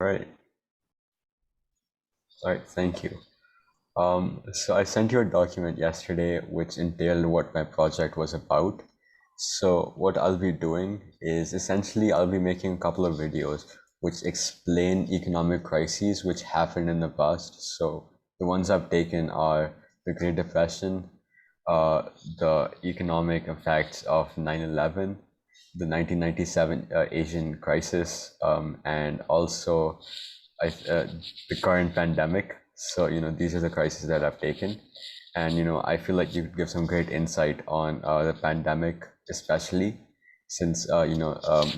Right. All right. Thank you. So I sent you a document yesterday which entailed what my project was about. So what I'll be doing is essentially I'll be making a couple of videos which explain economic crises which happened in the past. So the ones I've taken are the Great Depression, the economic effects of 9/11, the 1997 Asian crisis, and also the current pandemic. So, these are the crises that I've taken. And, I feel like you could give some great insight on the pandemic, especially since,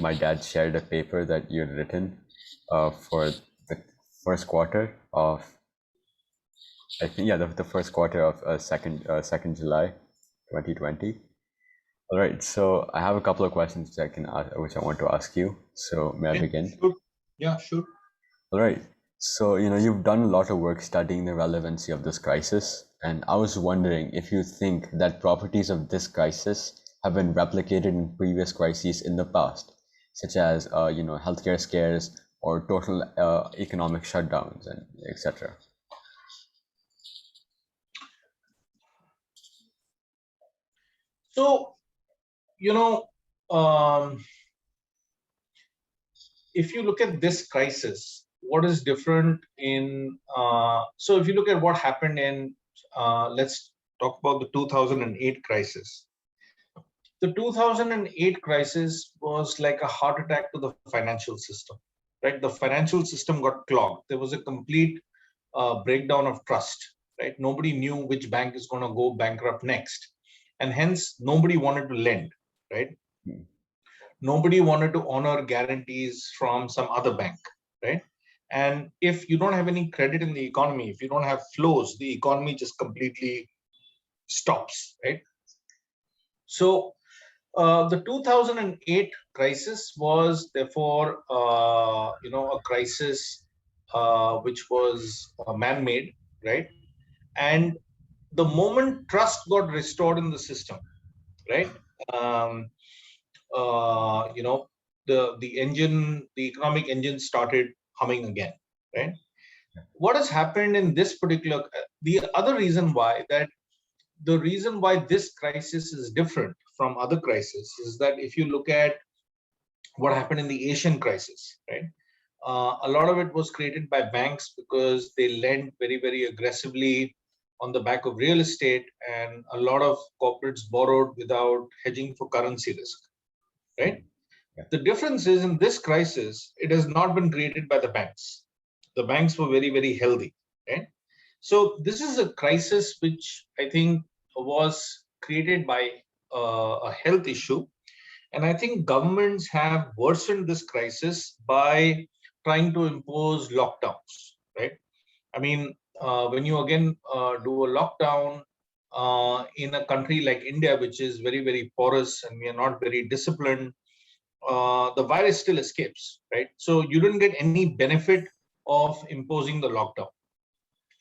my dad shared a paper that you had written for the first quarter of, I think, yeah, the first quarter of 2nd July 2020. All right, so I have a couple of questions that I can ask, which I want to ask you. So may I begin? Sure. Yeah, sure. All right. So, you've done a lot of work studying the relevancy of this crisis, and I was wondering if you think that properties of this crisis have been replicated in previous crises in the past, such as, healthcare scares or total economic shutdowns and etc. So, you know, um, if you look at this crisis, what is different in, so if you look at what happened in, let's talk about the 2008 crisis. The 2008 crisis was like a heart attack to the financial system, right? The financial system got clogged. There was a complete breakdown of trust, right? Nobody knew which bank is going to go bankrupt next. And hence, nobody wanted to lend, right? Hmm. Nobody wanted to honor guarantees from some other bank, right? And if you don't have any credit in the economy, if you don't have flows, the economy just completely stops, right? So the 2008 crisis was therefore, a crisis which was man-made, right? And the moment trust got restored in the system, right? Um, you know, the economic engine started humming again, right? What has happened in this particular, the other reason why that the reason why this crisis is different from other crises is that if you look at what happened in the Asian crisis, right? A lot of it was created by banks because they lent very, very aggressively on the back of real estate, and a lot of corporates borrowed without hedging for currency risk, right? Yeah. The difference is in this crisis, it has not been created by the banks. The banks were very, very healthy, right? So this is a crisis which I think was created by a health issue. And I think governments have worsened this crisis by trying to impose lockdowns, right? I mean, when you again do a lockdown in a country like India, which is very, very porous and we are not very disciplined, the virus still escapes, right? So you didn't get any benefit of imposing the lockdown.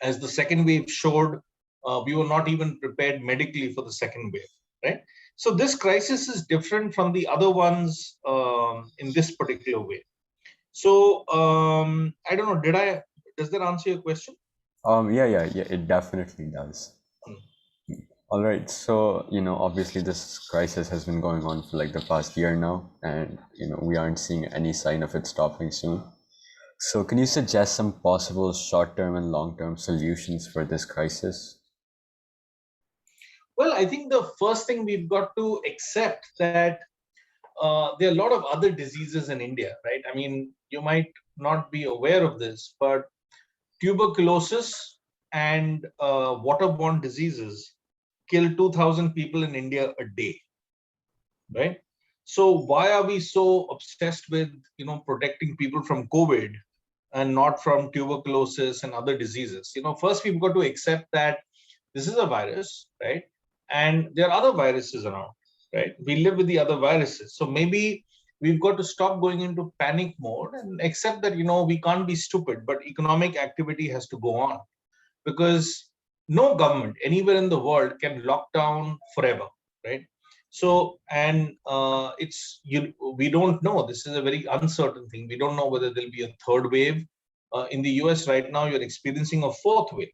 As the second wave showed, we were not even prepared medically for the second wave, right? So this crisis is different from the other ones in this particular way. So I don't know, does that answer your question? Yeah, it definitely does. Hmm. All right, so obviously this crisis has been going on for like the past year now, and we aren't seeing any sign of it stopping soon. So can you suggest some possible short-term and long-term solutions for this crisis? Well, I think the first thing we've got to accept that there are a lot of other diseases in India, right? I mean, you might not be aware of this, but tuberculosis and waterborne diseases kill 2,000 people in India a day, right? So why are we so obsessed with protecting people from COVID and not from tuberculosis and other diseases? First we've got to accept that this is a virus, right? And there are other viruses around, right? We live with the other viruses. So maybe we've got to stop going into panic mode and accept that we can't be stupid, but economic activity has to go on, because no government anywhere in the world can lock down forever, right? So, and we don't know. This is a very uncertain thing. We don't know whether there'll be a third wave. In the US right now, you're experiencing a fourth wave,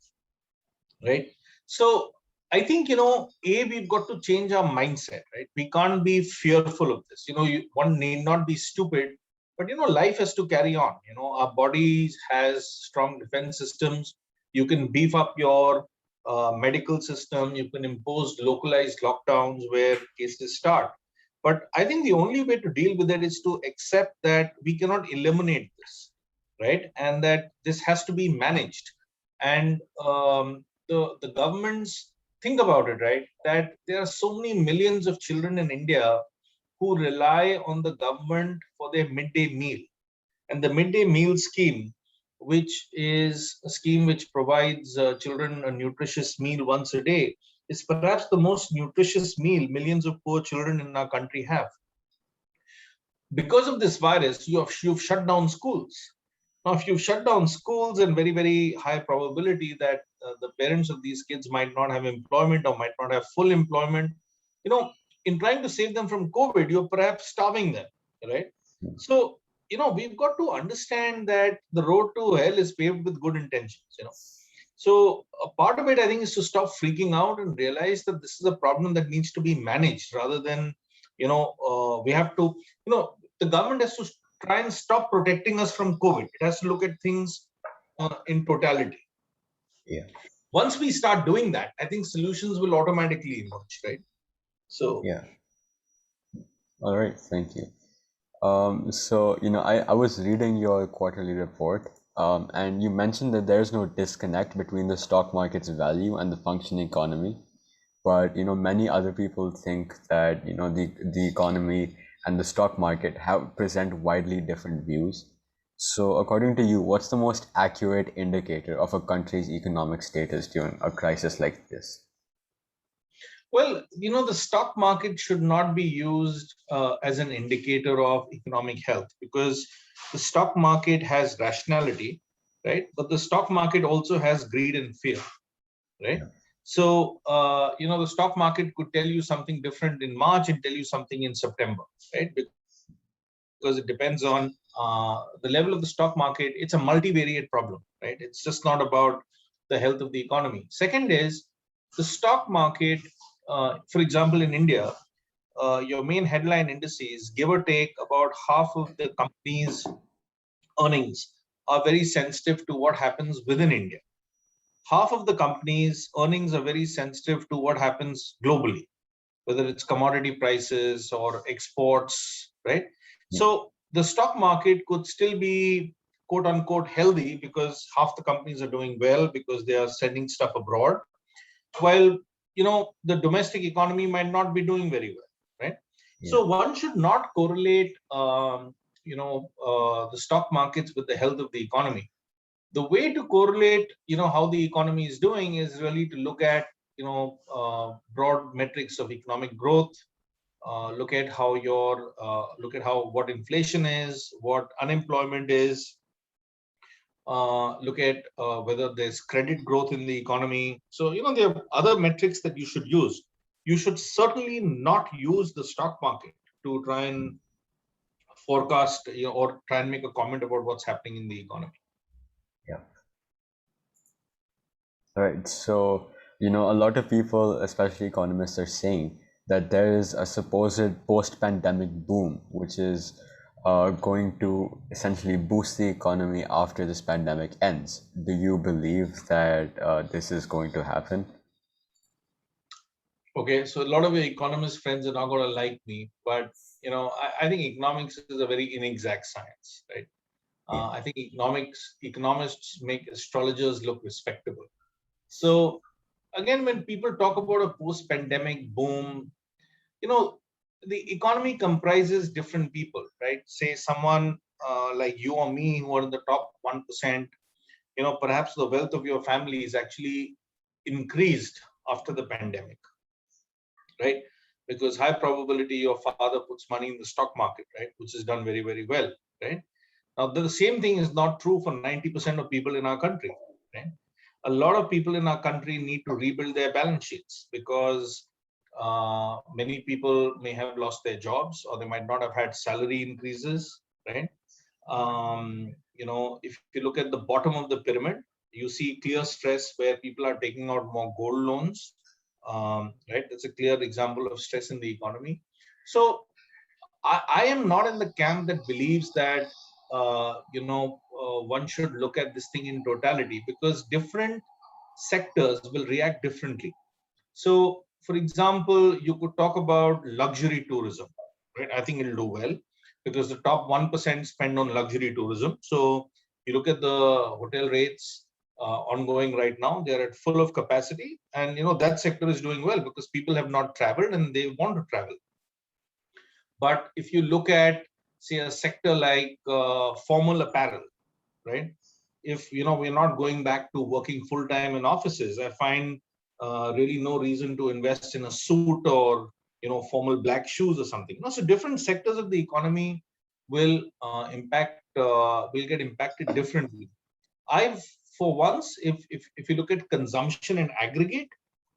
right? So I think, we've got to change our mindset, right? We can't be fearful of this. One need not be stupid, but life has to carry on. Our bodies has strong defense systems. You can beef up your medical system. You can impose localized lockdowns where cases start. But I think the only way to deal with it is to accept that we cannot eliminate this, right? And that this has to be managed. And the governments, think about it, right? That there are so many millions of children in India who rely on the government for their midday meal. And the midday meal scheme, which is a scheme which provides children a nutritious meal once a day, is perhaps the most nutritious meal millions of poor children in our country have. Because of this virus, you've shut down schools. Now, if you've shut down schools, and very, very high probability that the parents of these kids might not have employment or might not have full employment, you know, in trying to save them from COVID, you're perhaps starving them, right? So, we've got to understand that the road to hell is paved with good intentions. So a part of it, I think, is to stop freaking out and realize that this is a problem that needs to be managed rather than, we have to, the government has to try and stop protecting us from COVID. It has to look at things in totality. Yeah. Once we start doing that, I think solutions will automatically emerge, right? So, Yeah. All right. Thank you. So, I was reading your quarterly report, and you mentioned that there's no disconnect between the stock market's value and the functioning economy. But, many other people think that, the economy and the stock market present widely different views. So, according to you, what's the most accurate indicator of a country's economic status during a crisis like this? well, the stock market should not be used as an indicator of economic health, because the stock market has rationality, right? But the stock market also has greed and fear, right? Yeah. So, the stock market could tell you something different in March and tell you something in September, right? Because it depends on the level of the stock market. It's a multivariate problem, right? It's just not about the health of the economy. Second is the stock market, for example, in India, your main headline indices, give or take about half of the company's earnings are very sensitive to what happens within India. Half of the company's earnings are very sensitive to what happens globally, whether it's commodity prices or exports, right? Yeah. So the stock market could still be quote unquote healthy because half the companies are doing well because they are sending stuff abroad, while the domestic economy might not be doing very well, right? Yeah. So one should not correlate the stock markets with the health of the economy. The way to correlate how the economy is doing is really to look at broad metrics of economic growth. Look at how what inflation is, what unemployment is. Look at whether there's credit growth in the economy. So there are other metrics that you should use. You should certainly not use the stock market to try and forecast or try and make a comment about what's happening in the economy. Yeah. All right. So, a lot of people, especially economists, are saying that there is a supposed post-pandemic boom, which is going to essentially boost the economy after this pandemic ends. Do you believe that this is going to happen? Okay, so a lot of your economist friends are not going to like me, but I think economics is a very inexact science, right? Yeah. I think economists make astrologers look respectable. So again, when people talk about a post-pandemic boom, the economy comprises different people, right? Say someone like you or me who are in the top 1%, perhaps the wealth of your family is actually increased after the pandemic, right? Because high probability your father puts money in the stock market, right? Which is done very, very well, right? Now, the same thing is not true for 90% of people in our country, right? A lot of people in our country need to rebuild their balance sheets because many people may have lost their jobs or they might not have had salary increases, right? if you look at the bottom of the pyramid, you see clear stress where people are taking out more gold loans. Right, that's a clear example of stress in the economy. So I am not in the camp that believes that one should look at this thing in totality, because different sectors will react differently. So, for example, you could talk about luxury tourism, right? I think it'll do well because the top 1% spend on luxury tourism. So, you look at the hotel rates ongoing right now, they're at full of capacity. And, that sector is doing well because people have not traveled and they want to travel. But if you look at, say, a sector like formal apparel, right? If we're not going back to working full time in offices, I find really no reason to invest in a suit or formal black shoes or something. So different sectors of the economy will will get impacted differently. I've For once, if you look at consumption in aggregate,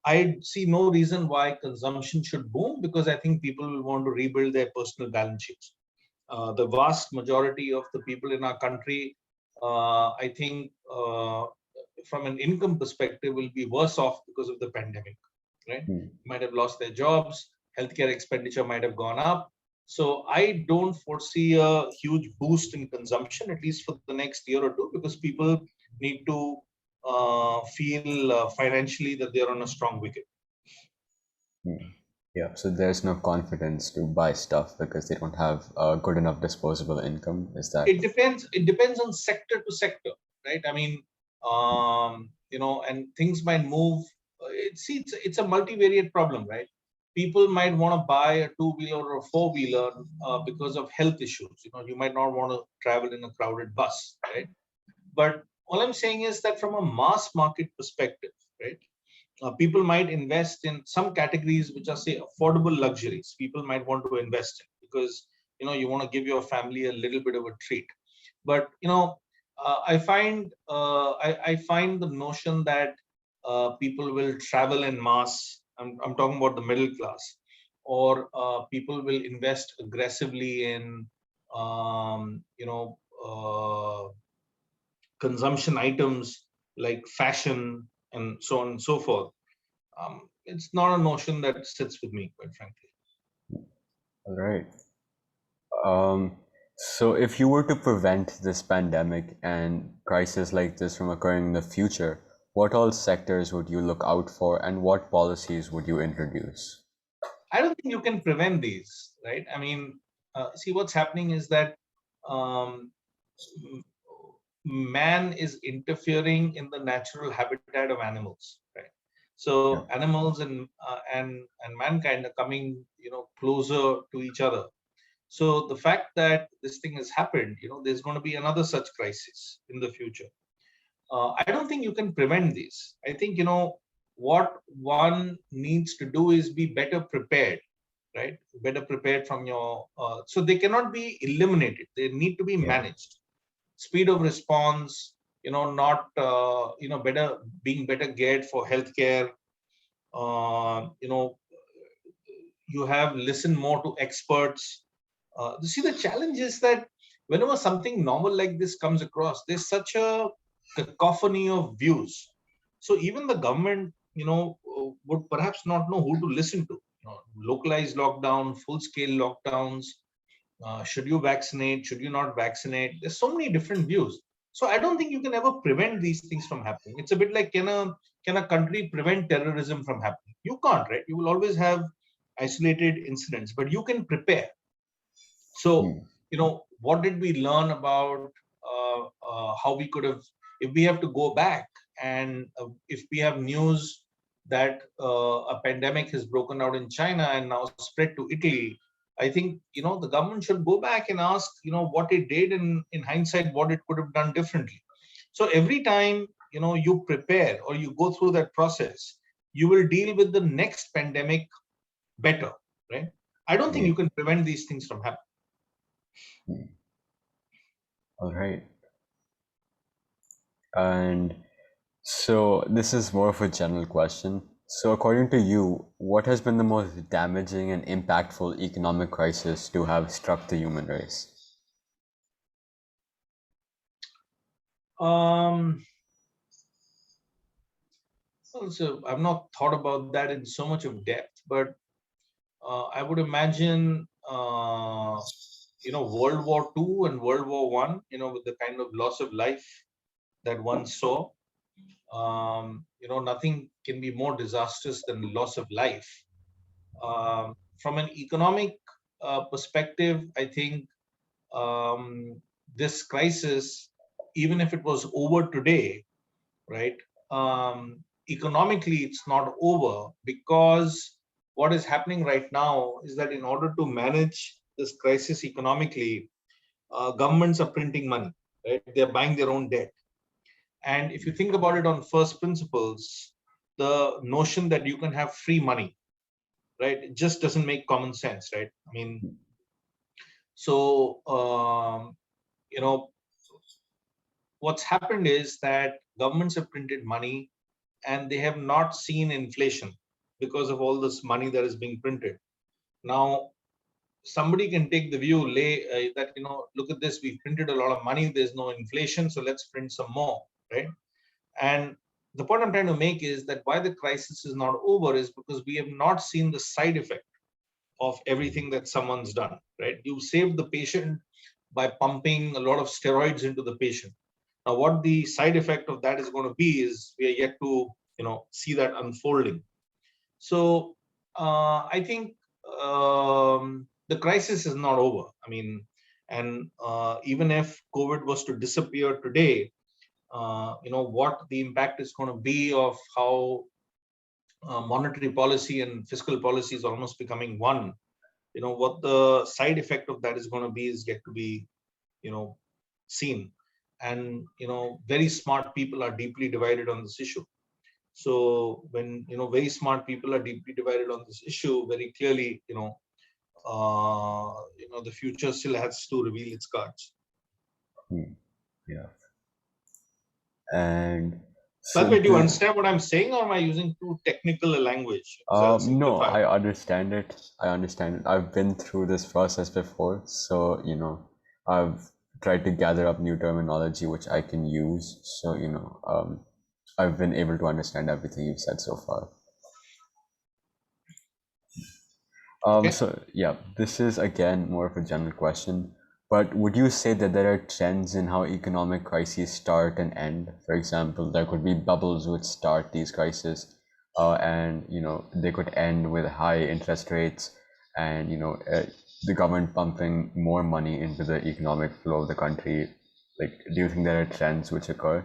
I see no reason why consumption should boom, because I think people will want to rebuild their personal balance sheets. The vast majority of the people in our country, I think, from an income perspective, will be worse off because of the pandemic, right? Hmm. Might have lost their jobs, healthcare expenditure might have gone up. So I don't foresee a huge boost in consumption, at least for the next year or two, because people need to feel financially that they're on a strong wicket. Hmm. Yeah, so there's no confidence to buy stuff because they don't have a good enough disposable income. Is that? It depends on sector to sector, right? I mean, and things might move. It's a multivariate problem, right? People might want to buy a two-wheeler or a four-wheeler because of health issues. You might not want to travel in a crowded bus, right? But all I'm saying is that from a mass market perspective, right, people might invest in some categories which are, say, affordable luxuries. People might want to invest in because you want to give your family a little bit of a treat. But I find the notion that people will travel in mass. I'm talking about the middle class, or people will invest aggressively in consumption items like fashion and so on and so forth. It's not a notion that sits with me, quite frankly. All right. So if you were to prevent this pandemic and crisis like this from occurring in the future, what all sectors would you look out for and what policies would you introduce? I don't think you can prevent these, right? I mean, see, what's happening is that um, man is interfering in the natural habitat of animals, right? Yeah. So animals and mankind are coming, closer to each other. So the fact that this thing has happened, there's going to be another such crisis in the future. I don't think you can prevent these. I think, what one needs to do is be better prepared, right? Better prepared from your, so they cannot be eliminated. They need to be Yeah. managed. Speed of response, not, being better geared for healthcare. You have listened more to experts. See, the challenge is that whenever something normal like this comes across, there's such a cacophony of views. So even the government, would perhaps not know who to listen to. Localized lockdown, full-scale lockdowns. Should you vaccinate? Should you not vaccinate? There's so many different views. So I don't think you can ever prevent these things from happening. It's a bit like, can a country prevent terrorism from happening? You can't, right? You will always have isolated incidents, but you can prepare. So, Hmm. what did we learn about how we could have, if we have to go back and if we have news that a pandemic has broken out in China and now spread to Italy, I think, the government should go back and ask, what it did in hindsight, what it could have done differently. So every time, you prepare or you go through that process, you will deal with the next pandemic better, right? I don't think Yeah. you can prevent these things from happening. Hmm. All right. And so this is more of a general question. So according to you, what has been the most damaging and impactful economic crisis to have struck the human race? Um, so I've not thought about that in so much of depth, but I would imagine, World War II and World War One, with the kind of loss of life that one saw. Nothing can be more disastrous than loss of life. From an economic perspective, I think this crisis, even if it was over today, right? Economically, it's not over, because what is happening right now is that in order to manage this crisis economically, governments are printing money, right? They're buying their own debt. And if you think about it on first principles, the notion that you can have free money, right, it just doesn't make common sense, right? I mean, so, what's happened is that governments have printed money and they have not seen inflation because of all this money that is being printed. Now, somebody can take the view that, look at this, we've printed a lot of money, there's no inflation, so let's print some more, right? And the point I'm trying to make is that why the crisis is not over is because we have not seen the side effect of everything that someone's done, right? You saved the patient by pumping a lot of steroids into the patient. Now, what the side effect of that is going to be is we are yet to, see that unfolding. So I think the crisis is not over. I mean, and even if COVID was to disappear today, what the impact is going to be of how monetary policy and fiscal policy is almost becoming one. What the side effect of that is going to be is yet to be, seen. And very smart people are deeply divided on this issue. So when very smart people are deeply divided on this issue, very clearly, the future still has to reveal its cards. Hmm. Yeah. And By the so way, do you understand what I'm saying, or am I using too technical a language? So I'll no, simplify. I understand it. I understand it. I've been through this process before, so I've tried to gather up new terminology which I can use. So I've been able to understand everything you've said so far. Okay. So yeah, this is again more of a general question, but would you say that there are trends in how economic crises start and end? For example, there could be bubbles which start these crises, and they could end with high interest rates, and the government pumping more money into the economic flow of the country. Like, do you think there are trends which occur?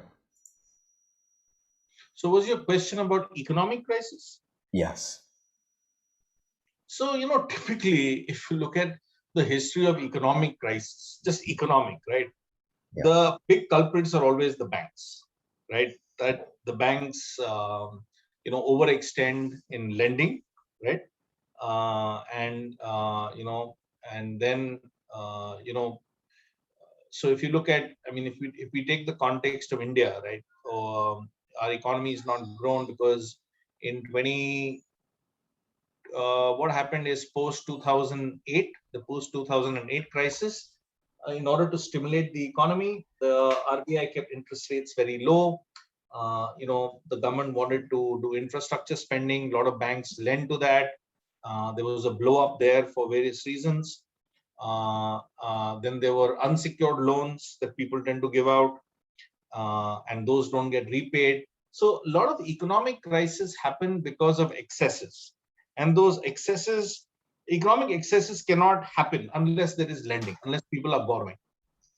So was your question about economic crisis? Yes. So, typically, if you look at the history of economic crisis, just economic, right? Yeah. The big culprits are always the banks, right? That the banks, overextend in lending, right? And then, so if you look at, I mean, if we take the context of India, right? Our economy is not grown because in 20 what happened is post 2008, the post 2008 crisis. In order to stimulate the economy, the RBI kept interest rates very low. The government wanted to do infrastructure spending. A lot of banks lent to that. There was a blow up there for various reasons. Then there were unsecured loans that people tend to give out, and those don't get repaid. So a lot of economic crises happen because of excesses, and those excesses, economic excesses, cannot happen unless there is lending, unless people are borrowing,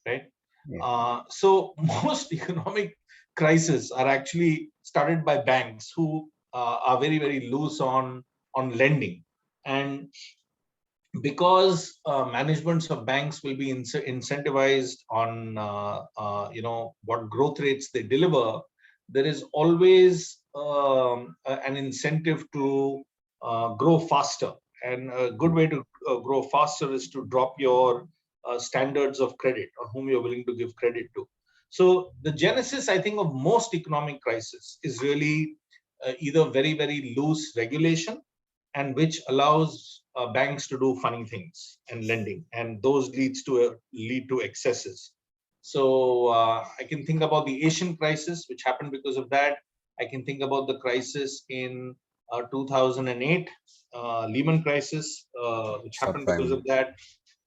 right? Yeah. So most economic crises are actually started by banks who are very very loose on lending, and because managements of banks will be incentivized on what growth rates they deliver, there is always an incentive to grow faster. And a good way to grow faster is to drop your standards of credit, or whom you're willing to give credit to. So the genesis, I think, of most economic crisis is really either very very loose regulation, and which allows banks to do funny things and lending, and those lead to excesses. So I can think about the Asian crisis, which happened because of that. I can think about the crisis in 2008, Lehman crisis, which happened because of Subprime. that,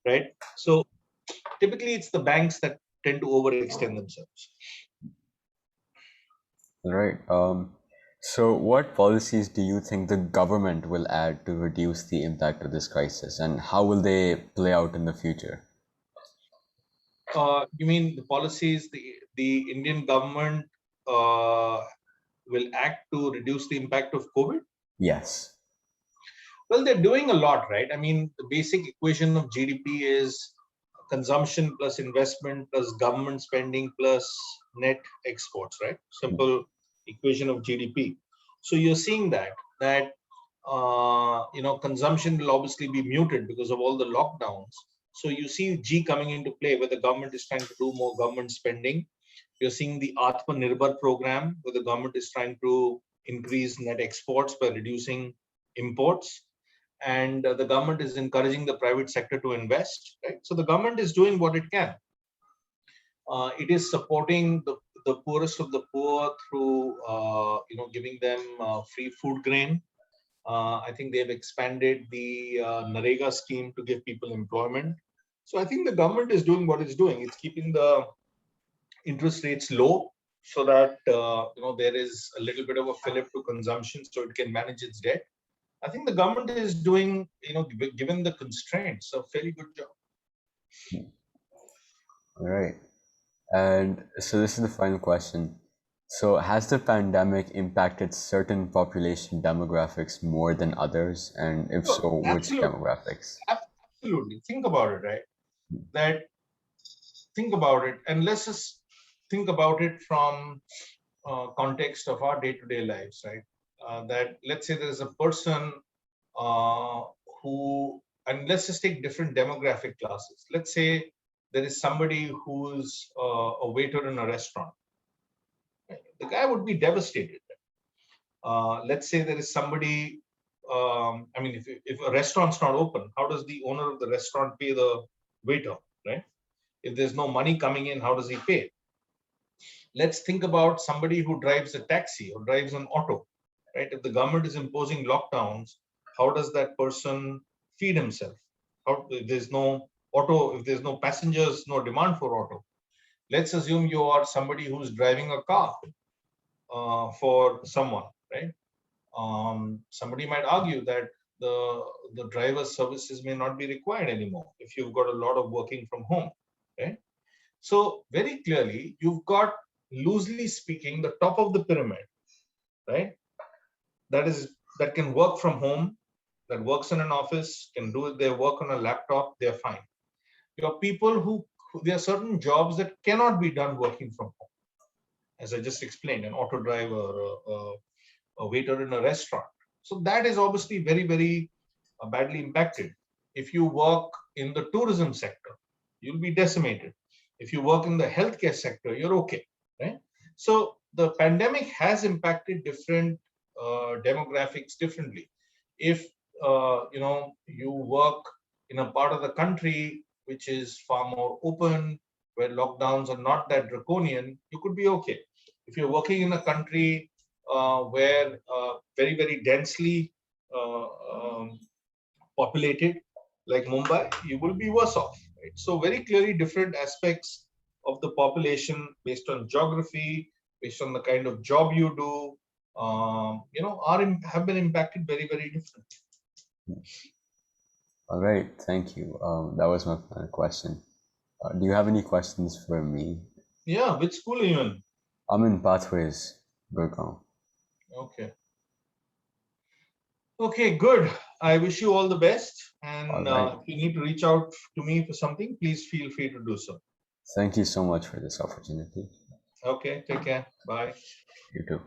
right? So typically, it's the banks that tend to overextend themselves. Right. So what policies do you think the government will add to reduce the impact of this crisis, and how will they play out in the future? You mean the policies the Indian government uh, will act to reduce the impact of COVID? Yes. Well, they're doing a lot, right? I mean, the basic equation of GDP is consumption plus investment plus government spending plus net exports, right? Simple equation of GDP. So you're seeing that consumption will obviously be muted because of all the lockdowns. So you see G coming into play where the government is trying to do more government spending. You're seeing the Atmanirbhar program where the government is trying to increase net exports by reducing imports, and the government is encouraging the private sector to invest, right? So the government is doing what it can. It is supporting the poorest of the poor through giving them free food grain. I think they've expanded the Narega scheme to give people employment. So I think the government is doing what it's doing. It's keeping the interest rates low so that there is a little bit of a fillip to consumption so it can manage its debt. I think the government is doing, given the constraints, a fairly good job. All right. And so this is the final question. So has the pandemic impacted certain population demographics more than others? And if So, so, which absolutely, demographics? absolutely. Think about it, right? That think about it, and let's just think about it from context of our day-to-day lives, right? That let's say there is a person uh, who, and let's just take different demographic classes. Let's say there is somebody who's a waiter in a restaurant. The guy would be devastated. Let's say there is somebody. I mean, if a restaurant's not open, how does the owner of the restaurant pay the waiter, right? If there's no money coming in, how does he pay? Let's think about somebody who drives a taxi or drives an auto, right? If the government is imposing lockdowns, how does that person feed himself? How, if there's no auto, if there's no passengers, no demand for auto. Let's assume you are somebody who's driving a car for someone, right? Somebody might argue that the driver's services may not be required anymore if you've got a lot of working from home, right? So very clearly, you've got, loosely speaking, the top of the pyramid, right? That can work from home, that works in an office, can do their work on a laptop, they're fine. Your people there are certain jobs that cannot be done working from home, as I just explained, an auto driver, a waiter in a restaurant. So that is obviously very, very badly impacted. If you work in the tourism sector, you'll be decimated. If you work in the healthcare sector, you're okay, right? So the pandemic has impacted different demographics differently. If you work in a part of the country which is far more open, where lockdowns are not that draconian, you could be okay. If you're working in a country where very, very densely uh, um, populated, like Mumbai, you will be worse off. Right? So very clearly different aspects of the population based on geography, based on the kind of job you do, have been impacted very, very differently. All right, thank you. That was my final question. Do you have any questions for me? Yeah, which school are you in? I'm in Pathways, Gurgaon. Okay. Okay, good. I wish you all the best. All And right. if you need to reach out to me for something, please feel free to do so. Thank you so much for this opportunity. Okay, take care. Bye. You too.